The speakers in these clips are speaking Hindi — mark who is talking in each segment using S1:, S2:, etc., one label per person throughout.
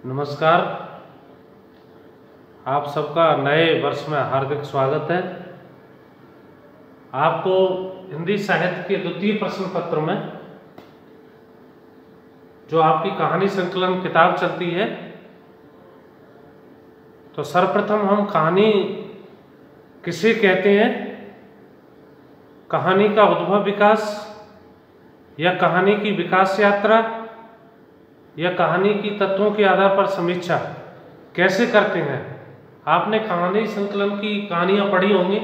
S1: नमस्कार। आप सबका नए वर्ष में हार्दिक स्वागत है। आपको हिंदी साहित्य के द्वितीय प्रश्न पत्र में जो आपकी कहानी संकलन किताब चलती है, तो सर्वप्रथम हम कहानी किसे कहते हैं, कहानी का उद्भव विकास या कहानी की विकास यात्रा या कहानी की तत्वों के आधार पर समीक्षा कैसे करते हैं। आपने कहानी संकलन की कहानियाँ पढ़ी होंगी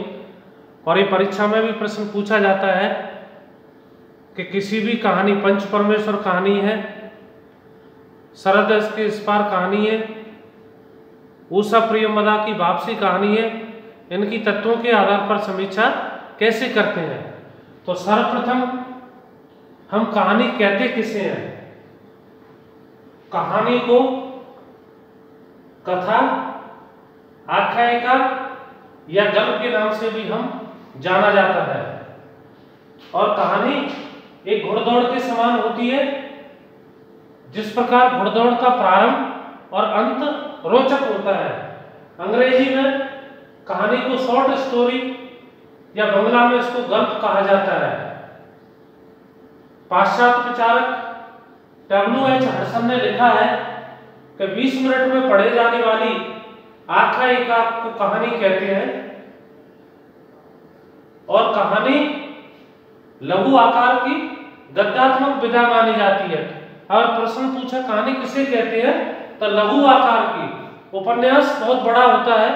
S1: और ये परीक्षा में भी प्रश्न पूछा जाता है कि किसी भी कहानी, पंच परमेश्वर कहानी है, सरहद के इस पार कहानी है, उषा प्रियमदा की वापसी कहानी है, इनकी तत्वों के आधार पर समीक्षा कैसे करते हैं। तो सर्वप्रथम हम कहानी कहते किसे हैं। कहानी को कथा, आख्यायिका या गल्प के नाम से भी हम जाना जाता है। और कहानी एक घुड़दौड़ के समान होती है। जिस प्रकार घुड़दौड़ का प्रारंभ और अंत रोचक होता है, अंग्रेजी में कहानी को शॉर्ट स्टोरी या बंगला में इसको गल्प कहा जाता है। पाश्चात्य विचारक W.H. हडसन ने लिखा है कि 20 मिनट में पढ़े जाने वाली आख्यायिका को कहानी कहते हैं और कहानी लघु आकार की गद्यात्मक विधा मानी जाती है। और प्रश्न पूछा कहानी किसे कहते हैं, तो लघु आकार की। उपन्यास बहुत बड़ा होता है।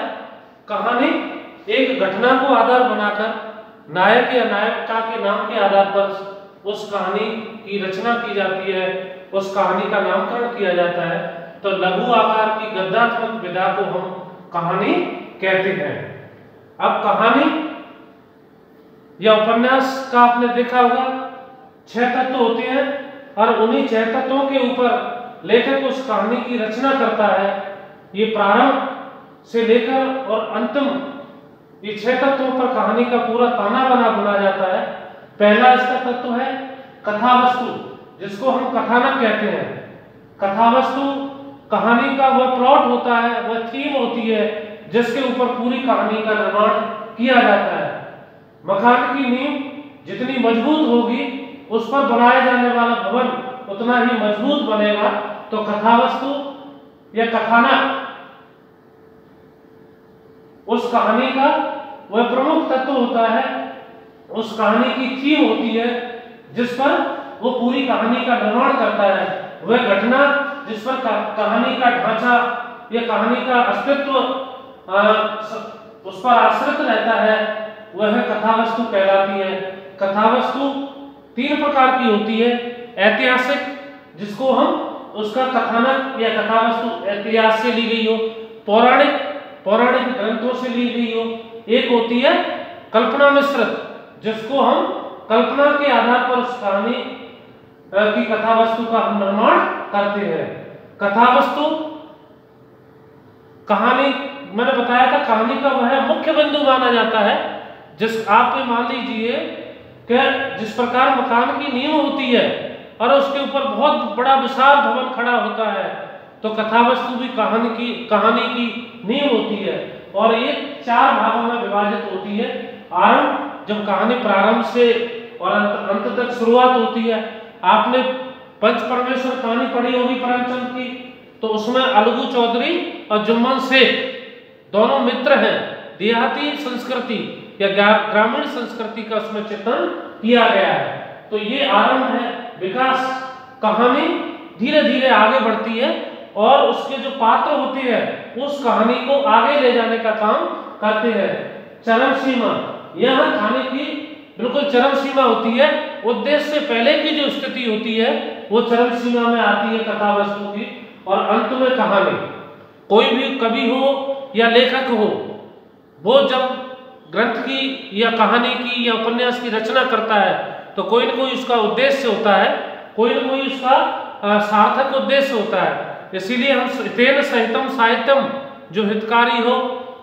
S1: कहानी एक घटना को आधार बनाकर नायक या नायिका के नाम के आधार पर उस कहानी की रचना की जाती है, उस कहानी का नामकरण किया जाता है। तो लघु आकार की गद्यात्मक विधा को हम कहानी कहते हैं। अब कहानी या उपन्यास का आपने देखा होगा 6 तत्व होते हैं और उन्हीं 6 तत्वों के ऊपर लेखक उस कहानी की रचना करता है। ये प्रारंभ से लेकर और अंतिम ये 6 तत्वों पर कहानी का पूरा ताना बाना बुना जाता है। पहला इसका तत्व है कथावस्तु, जिसको हम कथानक कहते हैं। कथावस्तु कहानी का वह प्लॉट होता है, वह थीम होती है जिसके ऊपर पूरी कहानी का निर्माण किया जाता है। मकान की नींव जितनी मजबूत होगी उस पर बनाया जाने वाला भवन उतना ही मजबूत बनेगा। तो कथावस्तु या कथानक उस कहानी का वह प्रमुख तत्व होता है, उस कहानी की थीम होती है जिस पर वो पूरी कहानी का निर्माण करता है। वह घटना जिस पर कहानी का ढांचा या कहानी का अस्तित्व उस पर आश्रित रहता है, वह कथावस्तु कहलाती है। कथावस्तु 3 प्रकार की होती है। ऐतिहासिक, जिसको हम उसका कथानक या कथावस्तु इतिहास से ली गई हो, पौराणिक ग्रंथों से ली गई हो। एक होती है कल्पना मिश्रित, जिसको हम कल्पना के आधार पर उस कहानी की कथावस्तु का हम निर्माण करते हैं। कथावस्तु कहानी, मैंने बताया था कहानी का वह मुख्य बिंदु माना जाता है। जिस आप मान लीजिए कि जिस प्रकार मकान की नींव होती है और उसके ऊपर बहुत बड़ा विशाल भवन खड़ा होता है, तो कथावस्तु भी कहानी की नींव होती है। और ये 4 भागों में विभाजित होती है। आरंभ, जब कहानी प्रारंभ से और अंत तक शुरुआत होती है। आपने पंच परमेश्वर कहानी पढ़ी होगी प्रेमचंद की, तो उसमें अलगू चौधरी और जुम्मन शेख दोनों मित्र हैं। देहाती संस्कृति या ग्रामीण संस्कृति का उसमें चित्रण किया गया है। तो ये आरंभ है, विकास। कहानी धीरे धीरे आगे बढ़ती है और उसके जो पात्र होते हैं उस कहानी को आगे ले जाने का काम करते हैं। चरम सीमा, यह कहानी की बिल्कुल चरम सीमा होती है। उद्देश्य से पहले की जो स्थिति होती है वो चरम सीमा में आती है कथावस्तु की। और अंत में कहानी, कोई भी कवि हो या लेखक हो, वो जब ग्रंथ की या कहानी की या उपन्यास की रचना करता है तो कोई न कोई उसका उद्देश्य होता है, कोई न कोई उसका सार्थक उद्देश्य होता है। इसीलिए हम तेन सहितम साहित्यम, जो हितकारी हो,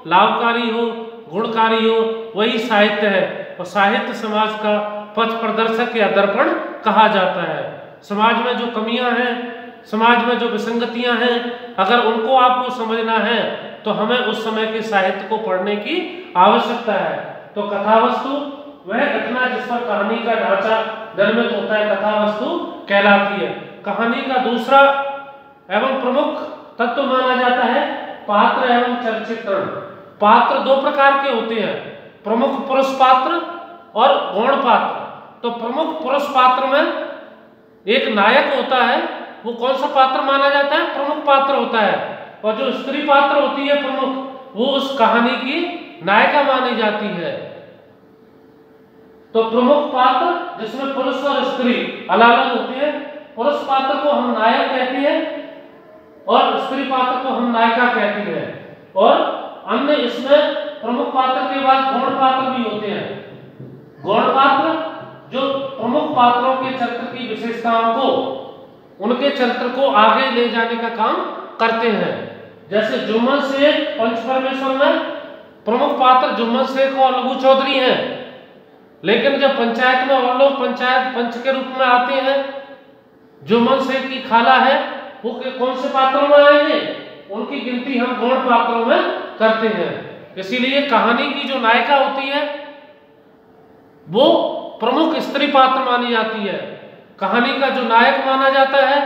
S1: लाभकारी हो, गुणकारी हो, वही साहित्य है। और साहित्य समाज का पथ प्रदर्शक या दर्पण कहा जाता है। समाज में जो कमियां हैं, समाज में जो विसंगतियां हैं, अगर उनको आपको समझना है तो हमें उस समय के साहित्य को पढ़ने की आवश्यकता है। तो कथा वस्तु वह घटना जिस पर कहानी का ढांचा निर्मित होता है, कथा वस्तु कहलाती है। कहानी का दूसरा एवं प्रमुख तत्व माना जाता है पात्र एवं चरित्रण। पात्र दो प्रकार के होते हैं, प्रमुख पुरुष पात्र और गौण पात्र। तो प्रमुख पुरुष पात्र में एक नायक होता है, वो कौन सा पात्र माना जाता है? प्रमुख पात्र होता है। और जो स्त्री पात्र होती है प्रमुख, वो उस कहानी की नायिका मानी जाती है। तो प्रमुख पात्र जिसमें पुरुष और स्त्री अलग अलग होते हैं, पुरुष पात्र को हम नायक कहते हैं और स्त्री पात्र को हम नायिका कहते हैं। और अन्य इसमें प्रमुख पात्र के बाद गौण पात्र भी होते हैं। गौण पात्र जो प्रमुख पात्रों के चरित्र की विशेषताओं को, उनके चरित्र को आगे ले जाने का काम करते हैं। जैसे जुम्मन शेख पंच परमेश्वर में प्रमुख पात्र जुम्मन शेख और लघु चौधरी हैं, लेकिन जब पंचायत में और लोग पंचायत पंच के रूप में आते हैं, जुम्मन शेख की खाला है, वो कौन से पात्रों में आएंगे? उनकी गिनती हम गौण पात्रों में करते हैं। इसीलिए कहानी की जो नायिका होती है वो प्रमुख स्त्री पात्र मानी जाती है। कहानी का जो नायक माना जाता है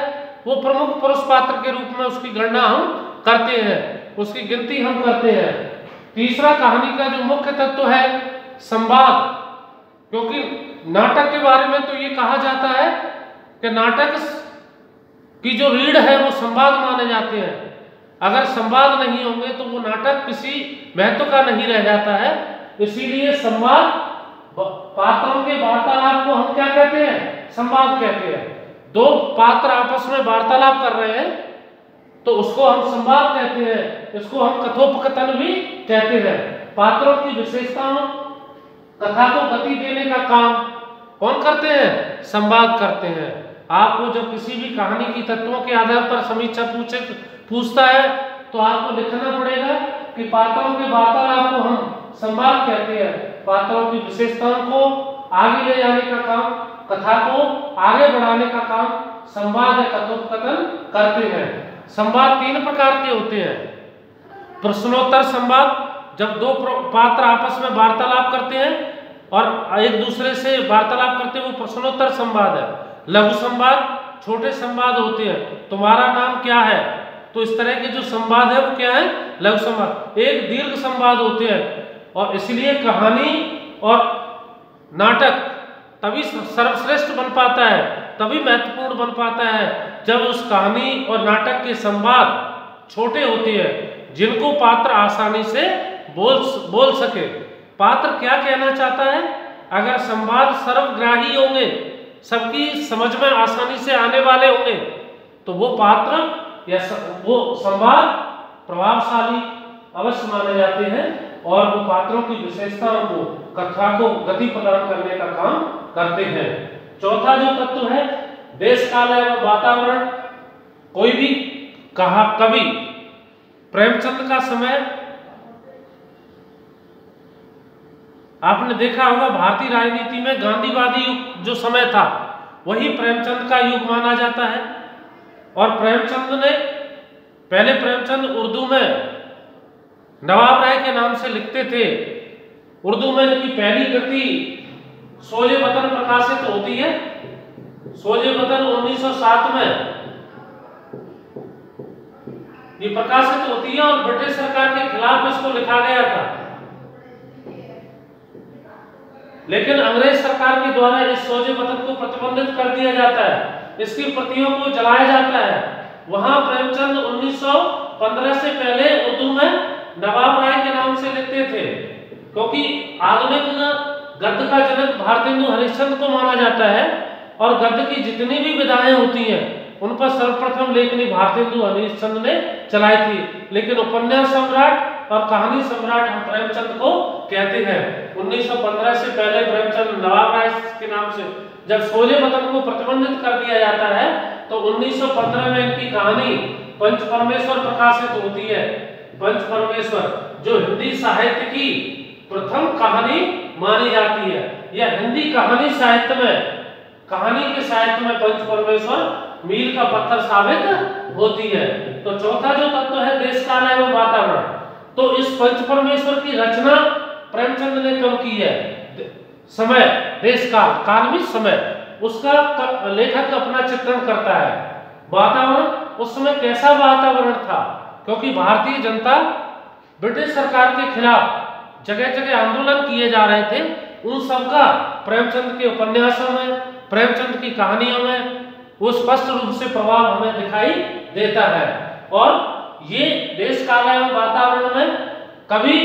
S1: वो प्रमुख पुरुष पात्र के रूप में उसकी गणना हम करते हैं, उसकी गिनती हम करते हैं। तीसरा कहानी का जो मुख्य तत्व है संवाद, क्योंकि नाटक के बारे में तो ये कहा जाता है कि नाटक की जो रीढ़ है वो संवाद माने जाते हैं। अगर संवाद नहीं होंगे तो वो नाटक किसी महत्व का नहीं रह जाता है। इसीलिए संवाद, पात्रों के वार्तालाप को हम क्या कहते हैं? संवाद कहते हैं। दो पात्र आपस में वार्तालाप कर रहे हैं तो उसको हम संवाद कहते हैं, इसको हम कथोपकथन भी कहते हैं। पात्रों की विशेषताओं, कथा को गति देने का काम कौन करते हैं? संवाद करते हैं। आपको जब किसी भी कहानी की तत्वों के आधार पर समीक्षा पूछता है तो आपको लिखना पड़ेगा कि पात्रों के वार्तालाप को हम संवाद कहते हैं। पात्रों की विशेषताओं को आगे ले जाने का काम, कथा को आगे बढ़ाने का काम संवाद या कथोपकथन करते हैं। संवाद तीन प्रकार के होते हैं। प्रश्नोत्तर संवाद, जब दो पात्र आपस में वार्तालाप करते हैं और एक दूसरे से वार्तालाप करते हैं, वो प्रश्नोत्तर संवाद है। लघु संवाद, छोटे संवाद होते हैं, तुम्हारा नाम क्या है, तो इस तरह के जो संवाद है वो क्या है? लघु संवाद। एक दीर्घ संवाद होते हैं। और इसलिए कहानी और नाटक तभी सर्वश्रेष्ठ बन पाता है, तभी महत्वपूर्ण बन पाता है जब उस कहानी और नाटक के संवाद छोटे होते हैं, जिनको पात्र आसानी से बोल सके। पात्र क्या कहना चाहता है? अगर संवाद सर्वग्राही होंगे, सबकी समझ में आसानी से आने वाले होंगे, तो वो पात्र या वो संवाद प्रभावशाली अवश्य माने जाते हैं और वो पात्रों की विशेषताओं को, कथा को गति प्रदान करने का काम करते हैं। चौथा जो तत्व है देश काल एवं वातावरण। कोई भी कवि, प्रेमचंद का समय आपने देखा होगा, भारतीय राजनीति में गांधीवादी युग जो समय था वही प्रेमचंद का युग माना जाता है। और प्रेमचंद ने, पहले प्रेमचंद उर्दू में नवाब राय के नाम से लिखते थे। उर्दू में इनकी पहली कृति सोजे वतन प्रकाशित होती है। सोजे वतन 1907 में ये प्रकाशित होती है और ब्रिटिश सरकार के खिलाफ इसको लिखा गया था, लेकिन अंग्रेज सरकार के द्वारा इस सोजे वतन को प्रतिबंधित कर दिया जाता है, इसकी प्रतियों को जलाया जाता है। वहां प्रेमचंद 1915 से पहले उर्दू में नवाब राय के नाम से लिखते थे, क्योंकि आधुनिक गद्य का जनक भारतेंदु हरिश्चंद्र को माना जाता है और गद्य की जितनी भी विधाएं होती हैं उन पर सर्वप्रथम लेखनी भारतेंदु हरिश्चंद्र ने चलाई थी। लेकिन उपन्यास सम्राट और कहानी सम्राट हम प्रेमचंद को कहते हैं। 1915 से पहले प्रेमचंद नवाब राय के नाम से, जब सोजे वतन को प्रतिबंधित कर दिया जाता है तो 1915 में इनकी कहानी पंच परमेश्वर प्रकाशित होती है। पंच परमेश्वर जो हिंदी साहित्य की प्रथम कहानी मानी जाती है, यह हिंदी कहानी साहित्य में, कहानी के साहित्य में पंच परमेश्वर मील का पत्थर साबित होती है। तो चौथा जो तत्व है देश काल एवं वातावरण, तो इस पंच परमेश्वर की रचना प्रेमचंद ने कब की है? समय, देश काल, काल में समय, उसका लेखक अपना चित्रण करता है। वातावरण, उस समय कैसा वातावरण था, क्योंकि भारतीय जनता ब्रिटिश सरकार के खिलाफ जगह जगह आंदोलन किए जा रहे थे, उन सबका प्रेमचंद के उपन्यासों में, प्रेमचंद की कहानियों में वो स्पष्ट रूप से प्रभाव हमें दिखाई देता है। और ये देश काल एवं वातावरण में कभी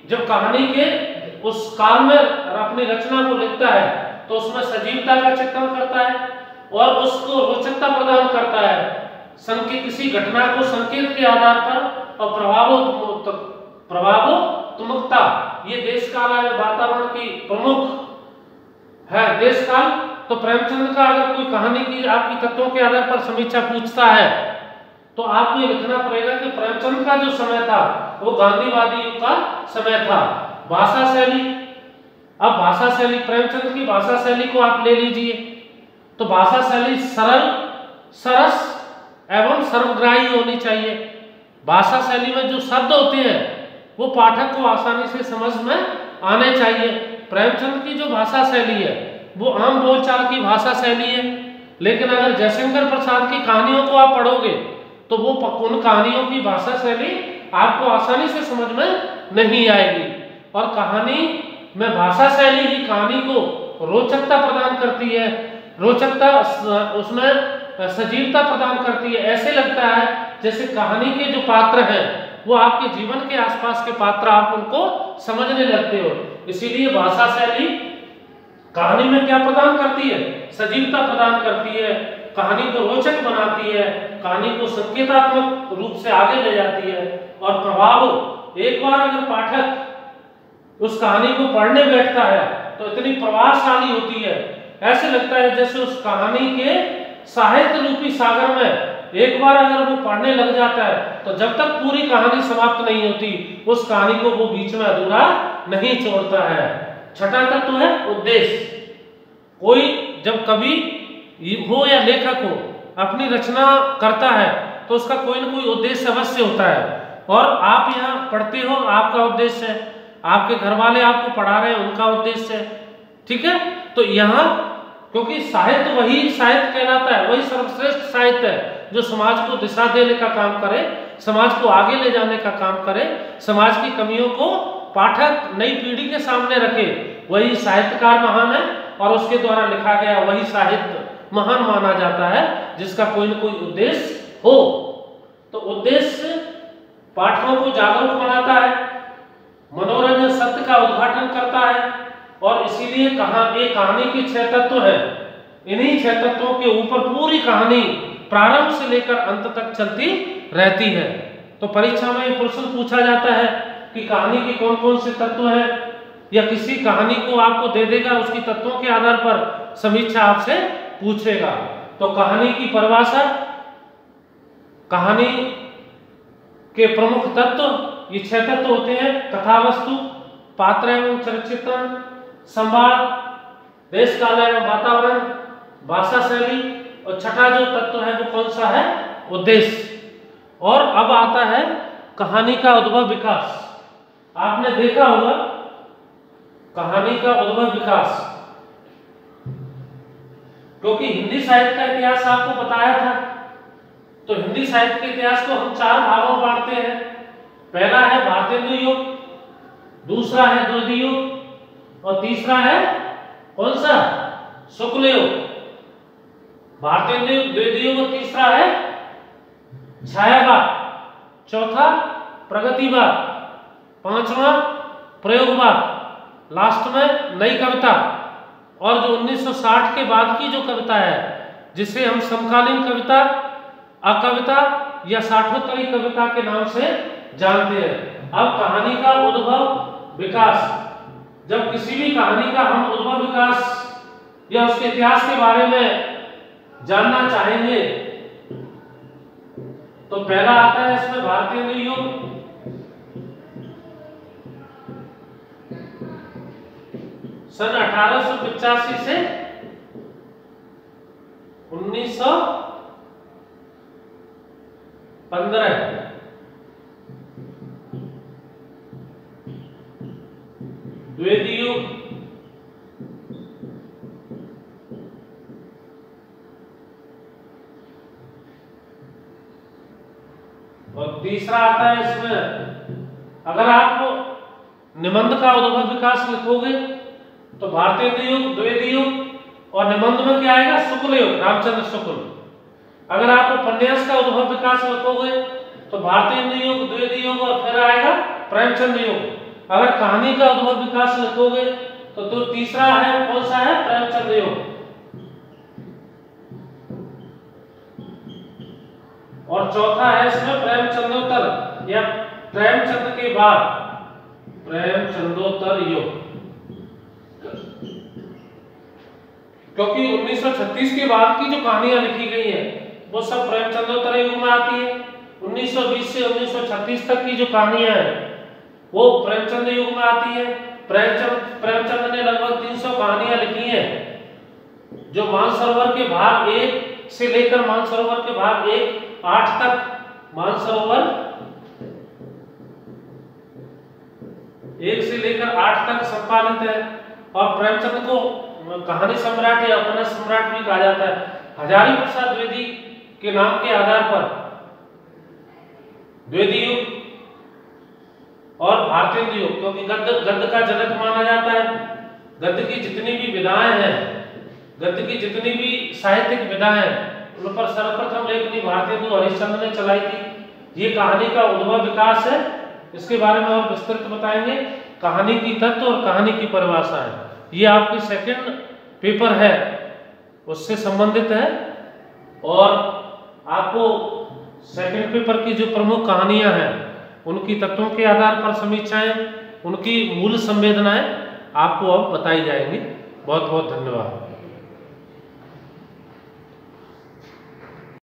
S1: जब कहानी के उस काल में अपनी रचना को लिखता है तो उसमें सजीवता का चित्रण करता है और उसको रोचकता प्रदान करता है, संकेत, किसी घटना को संकेत के आधार पर, और प्रभावोत्मकता, ये देश काल एवं वातावरण की प्रमुख है। देश काल, तो प्रेमचंद का अगर कोई कहानी की आपकी तत्वों के आधार पर समीक्षा पूछता है तो आपको ये लिखना पड़ेगा कि प्रेमचंद का जो समय था वो गांधीवादी युग का समय था। भाषा शैली, अब भाषा शैली, प्रेमचंद की भाषा शैली को आप ले लीजिए, तो भाषा शैली सरल, सरस एवं सर्वग्राही होनी चाहिए। भाषा शैली में जो शब्द होते हैं वो पाठक को आसानी से समझ में आने चाहिए। प्रेमचंद की जो भाषा शैली है वो आम बोलचाल की भाषा शैली है, लेकिन अगर जयशंकर प्रसाद की कहानियों को आप पढ़ोगे तो वो उन कहानियों की भाषा शैली आपको आसानी से समझ में नहीं आएगी। और कहानी में भाषा शैली ही कहानी को रोचकता प्रदान करती है, रोचकता उसमें सजीवता प्रदान करती है। ऐसे लगता है जैसे कहानी के जो पात्र हैं वो आपके जीवन के आसपास के पात्र, आप उनको समझने लगते हो। इसीलिए भाषा शैली कहानी में क्या प्रदान करती है? सजीवता प्रदान करती है, कहानी को रोचक बनाती है, कहानी को संकेतात्मक रूप से आगे ले जाती है। और प्रभाव, एक बार अगर पाठक उस कहानी को पढ़ने बैठता है तो इतनी प्रभावशाली होती है, ऐसे लगता है जैसे उस कहानी के साहित्य रूपी सागर में एक बार अगर वो पढ़ने लग जाता है तो जब तक पूरी कहानी समाप्त नहीं होती उस कहानी को वो बीच में अधूरा नहीं छोड़ता है। छठा तत्व है उद्देश्य। कोई जब कवि हो या लेखक हो अपनी रचना करता है तो उसका कोई ना कोई उद्देश्य अवश्य होता है। और आप यहाँ पढ़ते हो, आपका उद्देश्य है, आपके घर वाले आपको पढ़ा रहे हैं, उनका उद्देश्य है, ठीक है। तो यहाँ क्योंकि साहित्य वही साहित्य कहलाता है, वही सर्वश्रेष्ठ साहित्य है जो समाज को दिशा देने का काम करे, समाज को आगे ले जाने का काम करे, समाज की कमियों को पाठक नई पीढ़ी के सामने रखे, वही साहित्यकार महान है। और उसके द्वारा लिखा गया वही साहित्य महान माना जाता है जिसका कोई न कोई उद्देश्य हो। तो उद्देश्य पाठकों को जागरूक बनाता है, मनोरंजन, सत्य का उद्घाटन करता है। और इसीलिए एक कहानी के 6 तत्व हैं, इन्हीं 6 तत्वों के ऊपर पूरी कहानी प्रारंभ से लेकर अंत तक चलती रहती है। तो परीक्षा में प्रश्न पूछा जाता है कि कहानी के कौन कौन से तत्व हैं, या किसी कहानी को आपको दे देगा, उसकी तत्वों के आधार पर समीक्षा आपसे पूछेगा। तो कहानी की परिभाषा, कहानी के प्रमुख तत्व, ये 6 तत्व होते हैं: कथा वस्तु, पात्र एवं चरित्रण, संवाद, देश काल एवं वातावरण, भाषा शैली, और छठा जो तत्व है वो कौन सा है? उद्देश्य। और अब आता है कहानी का उद्भव विकास। आपने देखा होगा कहानी का उद्भव विकास, क्योंकि हिंदी साहित्य का इतिहास आपको बताया था, तो हिंदी साहित्य के इतिहास को हम 4 भागों में बांटते हैं। पहला है भारतेंदु युग, दूसरा है द्वितीय युग, और तीसरा है कौन सा? शुक्ल युग। भारतेंदु युग, द्वितीय युग, और तीसरा है छायावाद, चौथा प्रगतिवाद, पांचवा प्रयोगवाद, लास्ट में नई कविता। और जो 1960 के बाद की जो कविता है जिसे हम समकालीन कविता, अकविता या साठोत्तरी कविता के नाम से जानते हैं। अब कहानी का उद्भव विकास, जब किसी भी कहानी का हम उद्भव विकास या उसके इतिहास के बारे में जानना चाहेंगे तो पहला आता है इसमें भारतीय युग। सन 1885 से 1900 15 द्वितीय युग, और तीसरा आता है इसमें, अगर आप निबंध का उद्भव विकास लिखोगे तो भारतीय हिंदू युग, द्वितीय युग, और निबंध में क्या आएगा, शुक्ल युग, रामचंद्र शुक्ल। अगर आप उपन्यास का उद्भव विकास लिखोगे तो भारतीय हिंदू युग, द्वितीय युग, और फिर आएगा प्रेमचंद युग। अगर कहानी का उद्भव विकास लिखोगे तो तीसरा है, कौन सा है, प्रेमचंद युग। और चौथा है इसमें प्रेमचंदोत्तर या प्रेमचंद के बाद, प्रेमचंदोत्तर युग। क्योंकि 1936 के बाद की जो कहानियां लिखी गई हैं वो सब प्रेमचंदोत्तर युग में आती है। 1920 से 1936 तक की जो कहानियां हैं वो प्रेमचंद युग में आती है। प्रेमचंद ने लगभग 300 कहानियां लिखी हैं, जो मानसरोवर के भाग 1 से लेकर मानसरोवर के भाग 8 तक, मानसरोवर 1 से लेकर 8 तक संपादित है। और प्रेमचंद को कहानी सम्राट या उपन्यास सम्राट भी कहा जाता है। हजारी प्रसाद द्विवेदी के नाम के आधार पर द्विवेदी युग और भारतीय हिंदू युग, क्योंकि गद्य का जनक माना जाता है। गद्य की जितनी भी विधाएं हैं, गद्य की जितनी भी साहित्यिक विधाएं हैं, उन पर सर्वप्रथम लेखनी भारतीय हिंदू हरिश्चंद्र ने चलाई थी। ये कहानी का उद्भव विकास है, इसके बारे में और विस्तृत बताएंगे। कहानी की तत्व और कहानी की परिभाषा है, ये आपकी सेकंड पेपर है उससे संबंधित है। और आपको सेकंड पेपर की जो प्रमुख कहानियां हैं उनकी तत्वों के आधार पर समीक्षाएं, उनकी मूल संवेदनाएं आपको अब बताई जाएंगी। बहुत बहुत धन्यवाद।